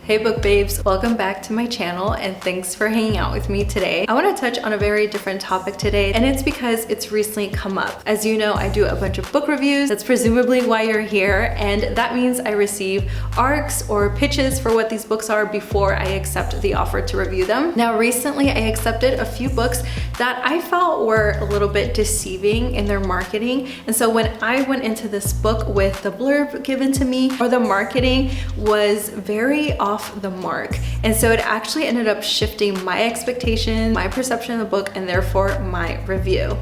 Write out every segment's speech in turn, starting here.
Hey book babes, welcome back to my channel and thanks for hanging out with me today. I want to touch on a very different topic today, and it's because it's recently come up. As you know, I do a bunch of book reviews. That's presumably why you're here, and that means I receive arcs or pitches for what these books are before I accept the offer to review them. Now recently I accepted a few books that I felt were a little bit deceiving in their marketing, and so when I went into this book with the blurb given to me, or the marketing was very off the mark, and so it actually ended up shifting my expectation, my perception of the book, and therefore my review.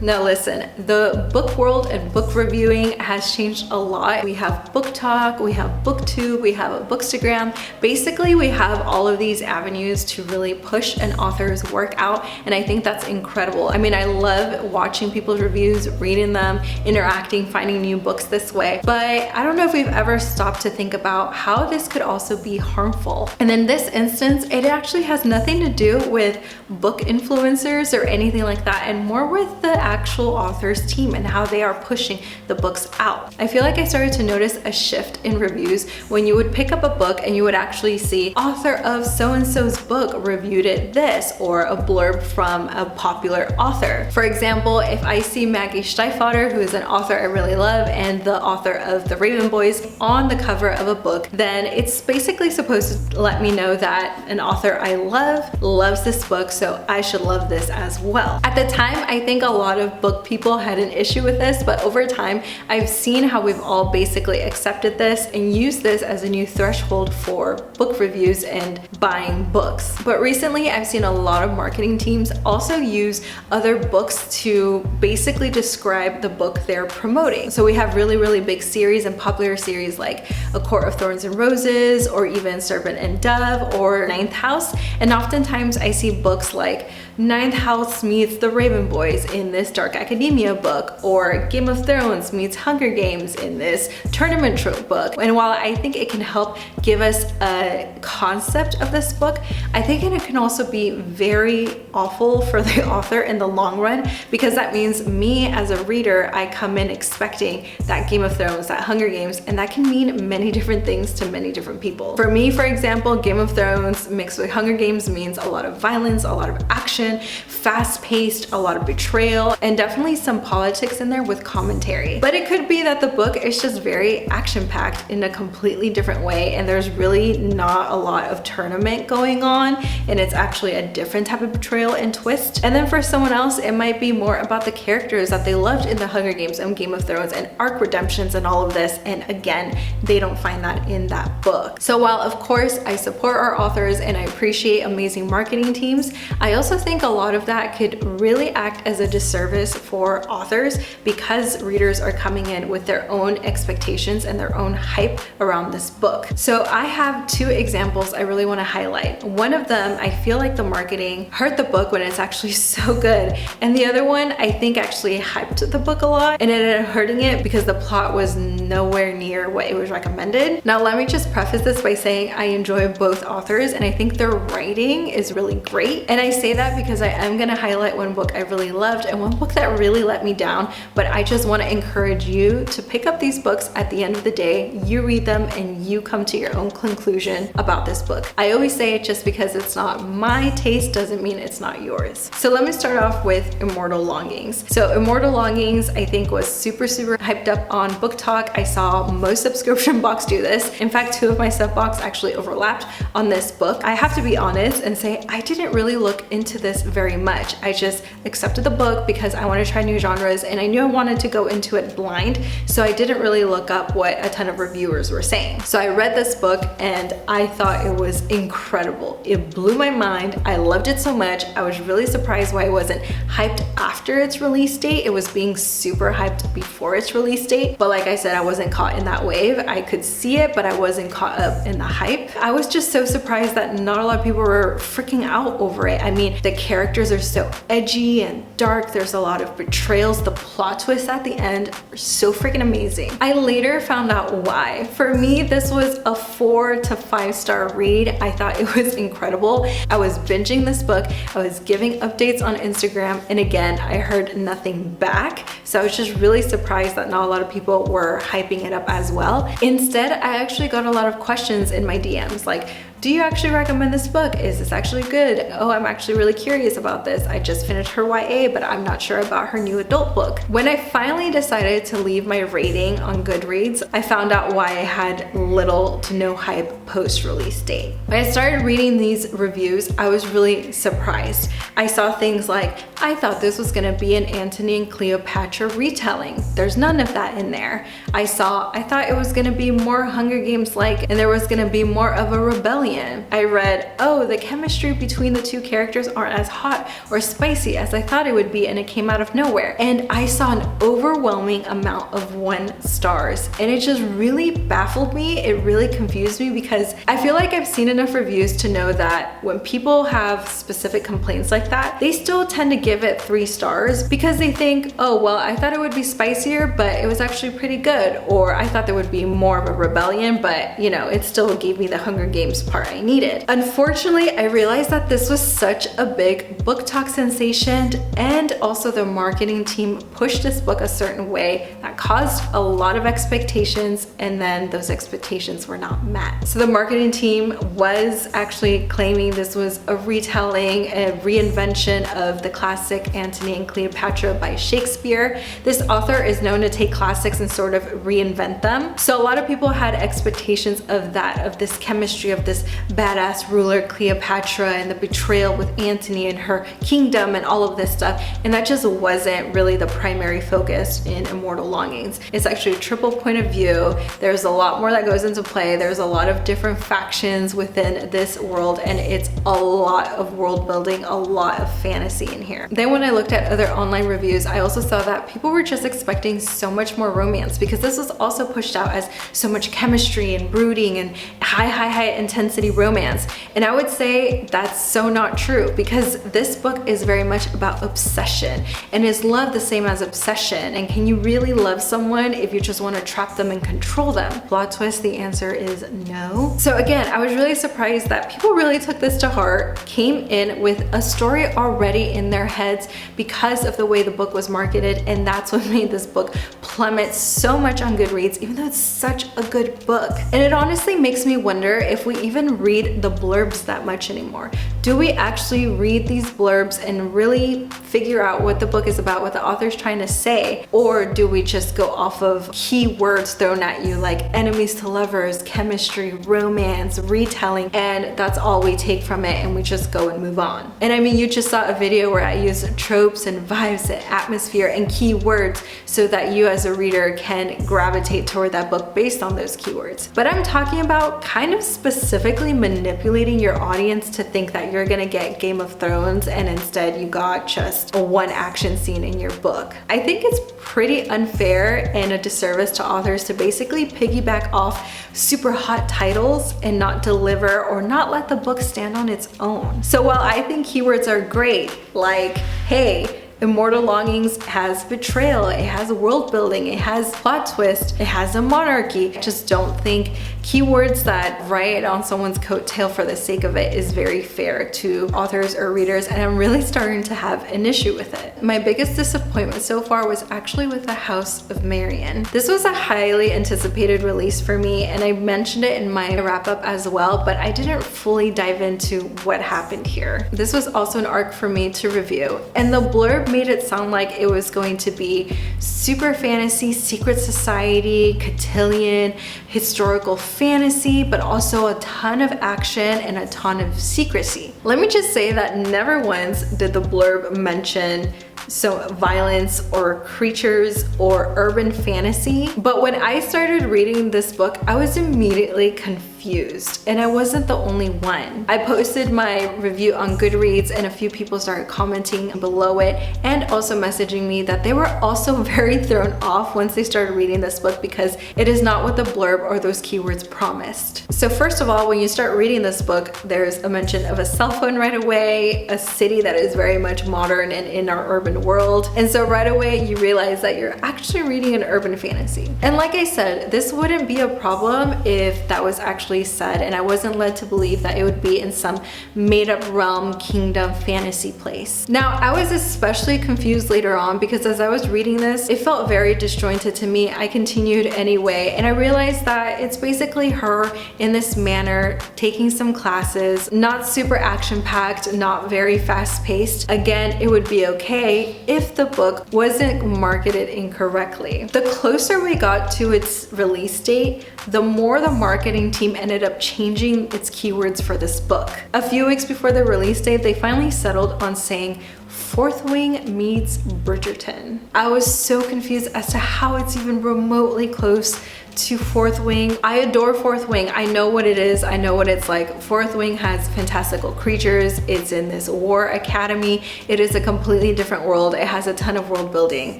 Now listen, the book world and book reviewing has changed a lot. We have Book Talk, we have BookTube, we have a Bookstagram. Basically, we have all of these avenues to really push an author's work out, and I think that's incredible. I mean, I love watching people's reviews, reading them, interacting, finding new books this way, but I don't know if we've ever stopped to think about how this could also be harmful. And in this instance, it actually has nothing to do with book influencers or anything like that, and more with the actual author's team and how they are pushing the books out. I feel like I started to notice a shift in reviews when you would pick up a book and you would actually see author of so-and-so's book reviewed it this, or a blurb from a popular author. For example, if I see Maggie Stiefvater, who is an author I really love and the author of The Raven Boys, on the cover of a book, then it's basically supposed to let me know that an author I love loves this book, so I should love this as well. At the time, I think a lot of book people had an issue with this, but over time I've seen how we've all basically accepted this and used this as a new threshold for book reviews and buying books. But recently I've seen a lot of marketing teams also use other books to basically describe the book they're promoting. So we have really big series and popular series like A Court of Thorns and Roses, or even Serpent and Dove, or Ninth House, and oftentimes I see books like Ninth House meets The Raven Boys in this Dark Academia book, or Game of Thrones meets Hunger Games in this tournament trope book. And while I think it can help give us a concept of this book, I think it can also be very awful for the author in the long run, because that means me as a reader, I come in expecting that Game of Thrones, that Hunger Games, and that can mean many different things to many different people. For me, for example, Game of Thrones mixed with Hunger Games means a lot of violence, a lot of action, fast-paced, a lot of betrayal, and definitely some politics in there with commentary. But it could be that the book is just very action-packed in a completely different way, and there's really not a lot of tournament going on, and it's actually a different type of betrayal and twist. And then for someone else, it might be more about the characters that they loved in the Hunger Games and Game of Thrones and arc redemptions and all of this, and again, they don't find that in that book. So while of course I support our authors and I appreciate amazing marketing teams, I also think a lot of that could really act as a disservice for authors, because readers are coming in with their own expectations and their own hype around this book. So I have two examples I really want to highlight. One of them, I feel like the marketing hurt the book when it's actually so good, and the other one I think actually hyped the book a lot and it ended up hurting it because the plot was nowhere near what it was recommended. Now let me just preface this by saying I enjoy both authors and I think their writing is really great, and I say that because I am going to highlight one book I really loved and one book that really let me down, but I just want to encourage you to pick up these books. At the end of the day, you read them and you come to your own conclusion about this book. I always say it, just because it's not my taste doesn't mean it's not yours. So let me start off with Immortal Longings. So Immortal Longings I think was super hyped up on Book Talk. I saw most subscription box do this. In fact, two of my sub box actually overlapped on this book. I have to be honest and say I didn't really look into this very much. I just accepted the book because I want to try new genres and I knew I wanted to go into it blind, so I didn't really look up what a ton of reviewers were saying. So I read this book and I thought it was incredible. It blew my mind. I loved it so much. I was really surprised why it wasn't hyped after its release date. It was being super hyped before its release date, but like I said, I wasn't caught in that wave. I could see it, but I wasn't caught up in the hype. I was just so surprised that not a lot of people were freaking out over it. I mean, the characters are so edgy and dark. There's a lot of betrayals. The plot twists at the end are so freaking amazing. I later found out why. For me, this was a 4 to 5 star read. I thought it was incredible. I was binging this book. I was giving updates on Instagram, and again, I heard nothing back. So I was just really surprised that not a lot of people were hyping it up as well. Instead, I actually got a lot of questions in my DMs like, do you actually recommend this book? Is this actually good? Oh, I'm actually really curious about this. I just finished her YA, but I'm not sure about her new adult book. When I finally decided to leave my rating on Goodreads, I found out why I had little to no hype post-release date. When I started reading these reviews, I was really surprised. I saw things like, I thought this was gonna be an Antony and Cleopatra retelling. There's none of that in there. I thought it was gonna be more Hunger Games-like, and there was gonna be more of a rebellion. I read, oh, the chemistry between the two characters aren't as hot or spicy as I thought it would be, and it came out of nowhere. And I saw an overwhelming amount of 1 stars, and it just really baffled me. It really confused me because I feel like I've seen enough reviews to know that when people have specific complaints like that, they still tend to give it 3 stars because they think, oh, well, I thought it would be spicier, but it was actually pretty good. Or I thought there would be more of a rebellion, but you know, it still gave me the Hunger Games part I needed. Unfortunately, I realized that this was such a big book talk sensation, and also the marketing team pushed this book a certain way that caused a lot of expectations, and then those expectations were not met. So the marketing team was actually claiming this was a retelling, a reinvention of the classic Antony and Cleopatra by Shakespeare. This author is known to take classics and sort of reinvent them. So a lot of people had expectations of that, of this chemistry, of this badass ruler Cleopatra and the betrayal with Antony and her kingdom and all of this stuff, and that just wasn't really the primary focus in Immortal Longings. It's actually a triple point of view. There's a lot more that goes into play. There's a lot of different factions within this world, and it's a lot of world building, a lot of fantasy in here. Then when I looked at other online reviews, I also saw that people were just expecting so much more romance because this was also pushed out as so much chemistry and brooding and high intensity romance. And I would say that's so not true because this book is very much about obsession, and is love the same as obsession? And can you really love someone if you just want to trap them and control them? Plot twist, the answer is no. So again, I was really surprised that people really took this to heart, came in with a story already in their heads because of the way the book was marketed, and that's what made this book plummet so much on Goodreads, even though it's such a good book. And it honestly makes me wonder if we even read the blurbs that much anymore. Do we actually read these blurbs and really figure out what the book is about, what the author's trying to say? Or do we just go off of keywords thrown at you like enemies to lovers, chemistry, romance, retelling, and that's all we take from it and we just go and move on? And I mean, you just saw a video where I used tropes and vibes and atmosphere and keywords so that you as a reader can gravitate toward that book based on those keywords. But I'm talking about kind of specifically manipulating your audience to think that you're gonna get Game of Thrones and instead you got just a 1 action scene in your book. I think it's pretty unfair and a disservice to authors to basically piggyback off super hot titles and not deliver or not let the book stand on its own. So while I think keywords are great, like, hey, Immortal Longings has betrayal, it has world building, it has plot twist, it has a monarchy. I just don't think keywords that write on someone's coattail for the sake of it is very fair to authors or readers, and I'm really starting to have an issue with it. My biggest disappointment so far was actually with The House of Marion. This was a highly anticipated release for me, and I mentioned it in my wrap-up as well, but I didn't fully dive into what happened here. This was also an arc for me to review, and the blurb made it sound like it was going to be super fantasy, secret society, cotillion, historical fantasy, but also a ton of action and a ton of secrecy. Let me just say that never once did the blurb mention so violence or creatures or urban fantasy. But when I started reading this book, I was immediately confused, and I wasn't the only one. I posted my review on Goodreads and a few people started commenting below it and also messaging me that they were also very thrown off once they started reading this book because it is not what the blurb or those keywords promised. So first of all, when you start reading this book, there's a mention of a cell phone right away, a city that is very much modern and in our urban world. And so right away you realize that you're actually reading an urban fantasy. And like I said, this wouldn't be a problem if that was actually said and I wasn't led to believe that it would be in some made up realm, kingdom, fantasy place. Now, I was especially confused later on because as I was reading this, it felt very disjointed to me. I continued anyway, and I realized that it's basically her in this manner taking some classes, not super action-packed, not very fast-paced. Again, it would be okay if the book wasn't marketed incorrectly. The closer we got to its release date, the more the marketing team ended up changing its keywords for this book. A few weeks before the release date, they finally settled on saying Fourth Wing meets Bridgerton. I was so confused as to how it's even remotely close to Fourth Wing. I adore Fourth Wing. I know what it is. I know what it's like. Fourth Wing has fantastical creatures. It's in this war academy. It is a completely different world. It has a ton of world building.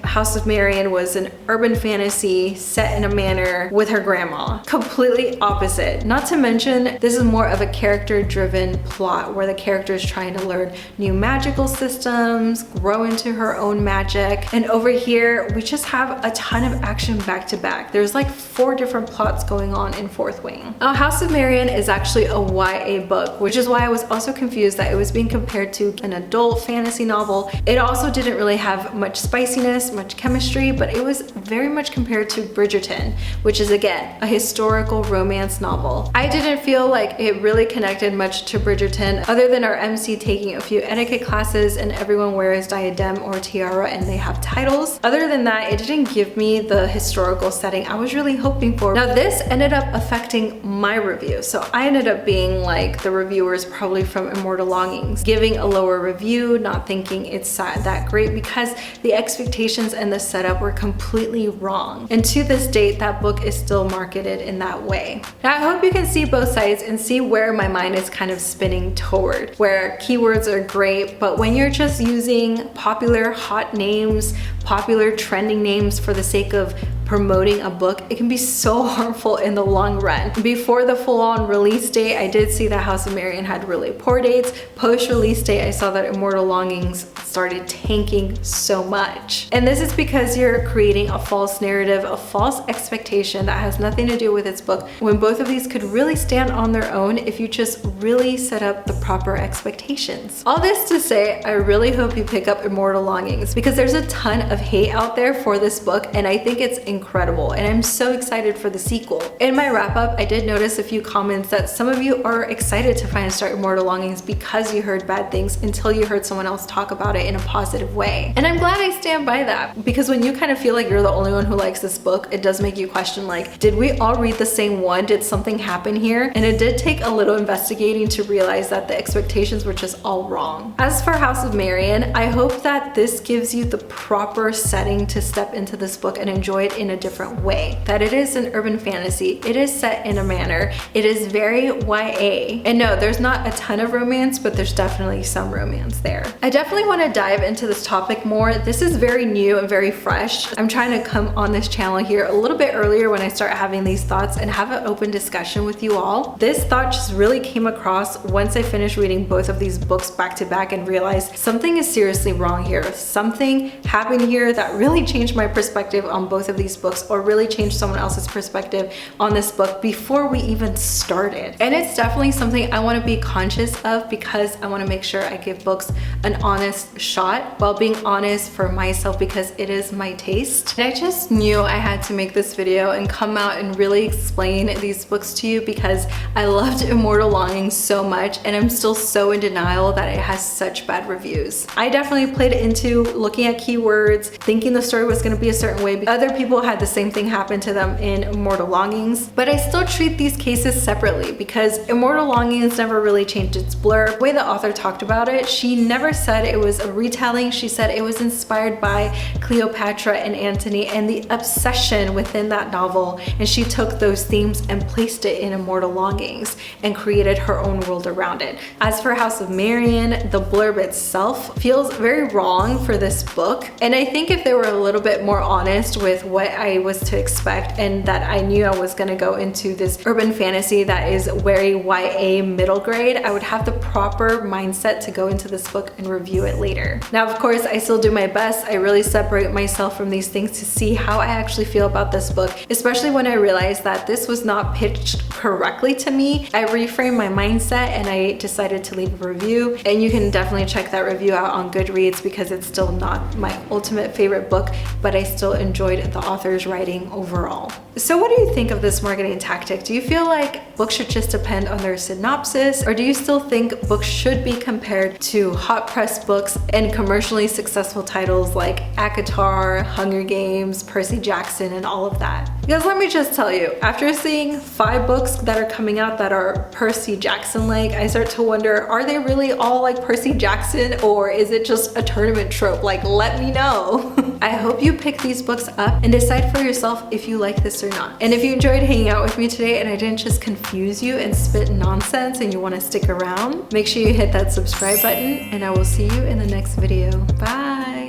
House of Marion was an urban fantasy set in a manor with her grandma. Completely opposite. Not to mention, this is more of a character-driven plot where the character is trying to learn new magical systems, grow into her own magic. And over here, we just have a ton of action back to back. There's like 4 different plots going on in Fourth Wing. Now, House of Marion is actually a YA book, which is why I was also confused that it was being compared to an adult fantasy novel. It also didn't really have much spiciness, much chemistry, but it was very much compared to Bridgerton, which is again, a historical romance novel. I didn't feel like it really connected much to Bridgerton other than our MC taking a few etiquette classes and everyone wears diadem or tiara and they have titles. Other than that, it didn't give me the historical setting I was really hoping for. Now, this ended up affecting my review. So I ended up being like the reviewers probably from Immortal Longings, giving a lower review, not thinking it's that great because the expectations and the setup were completely wrong. And to this date, that book is still marketed in that way. Now, I hope you can see both sides and see where my mind is kind of spinning toward, where keywords are great, but when you're just using popular hot names, popular trending names for the sake of promoting a book, it can be so harmful in the long run. Before the full-on release date, I did see that House of Marion had really poor dates. Post-release date, I saw that Immortal Longings started tanking so much. And this is because you're creating a false narrative, a false expectation that has nothing to do with its book, when both of these could really stand on their own if you just really set up the proper expectations. All this to say, I really hope you pick up Immortal Longings because there's a ton of hate out there for this book and I think it's incredible and I'm so excited for the sequel. In my wrap up, I did notice a few comments that some of you are excited to finally start Immortal Longings because you heard bad things until you heard someone else talk about it in a positive way. And I'm glad I stand by that because when you kind of feel like you're the only one who likes this book, it does make you question like, did we all read the same one? Did something happen here? And it did take a little investigating to realize that the expectations were just all wrong. As for House of Marion, I hope that this gives you the proper setting to step into this book and enjoy it in a different way. That it is an urban fantasy, it is set in a manner, it is very YA. And no, there's not a ton of romance, but there's definitely some romance there. I definitely want to dive into this topic more. This is very new and very fresh. I'm trying to come on this channel here a little bit earlier when I start having these thoughts and have an open discussion with you all. This thought just really came across once I finished reading both of these books back to back and realized something is seriously wrong here. Something happened here that really changed my perspective on both of these books or really changed someone else's perspective on this book before we even started. And it's definitely something I want to be conscious of because I want to make sure I give books an honest shot while being honest for myself because it is my taste. And I just knew I had to make this video and come out and really explain these books to you because I loved Immortal Longings so much and I'm still so in denial that it has such bad reviews. I definitely played into looking at keywords, thinking the story was going to be a certain way. Other people had the same thing happen to them in Immortal Longings, but I still treat these cases separately because Immortal Longings never really changed its blurb. The way the author talked about it, she never said it was a retelling. She said it was inspired by Cleopatra and Antony and the obsession within that novel, and she took those themes and placed it in Immortal Longings and created her own world around it. As for House of Marion, the blurb itself feels very wrong for this book, and I think if they were a little bit more honest with what I was to expect and that I knew I was going to go into this urban fantasy that is very YA middle grade, I would have the proper mindset to go into this book and review it later. Now, of course, I still do my best. I really separate myself from these things to see how I actually feel about this book, especially when I realized that this was not pitched correctly to me. I reframed my mindset and I decided to leave a review, and you can definitely check that review out on Goodreads because it's still not my ultimate favorite book, but I still enjoyed the author's writing overall. So what do you think of this marketing tactic? Do you feel like books should just depend on their synopsis, or do you still think books should be compared to hot press books and commercially successful titles like ACOTAR, Hunger Games, Percy Jackson, and all of that? Because let me just tell you, after seeing 5 books that are coming out that are Percy Jackson-like, I start to wonder, are they really all like Percy Jackson, or is it just a tournament trope? Like, let me know. I hope you pick these books up and decide for yourself if you like this or not. And if you enjoyed hanging out with me today and I didn't just confuse you and spit nonsense and you want to stick around, make sure you hit that subscribe button, and I will see you in the next video. Bye!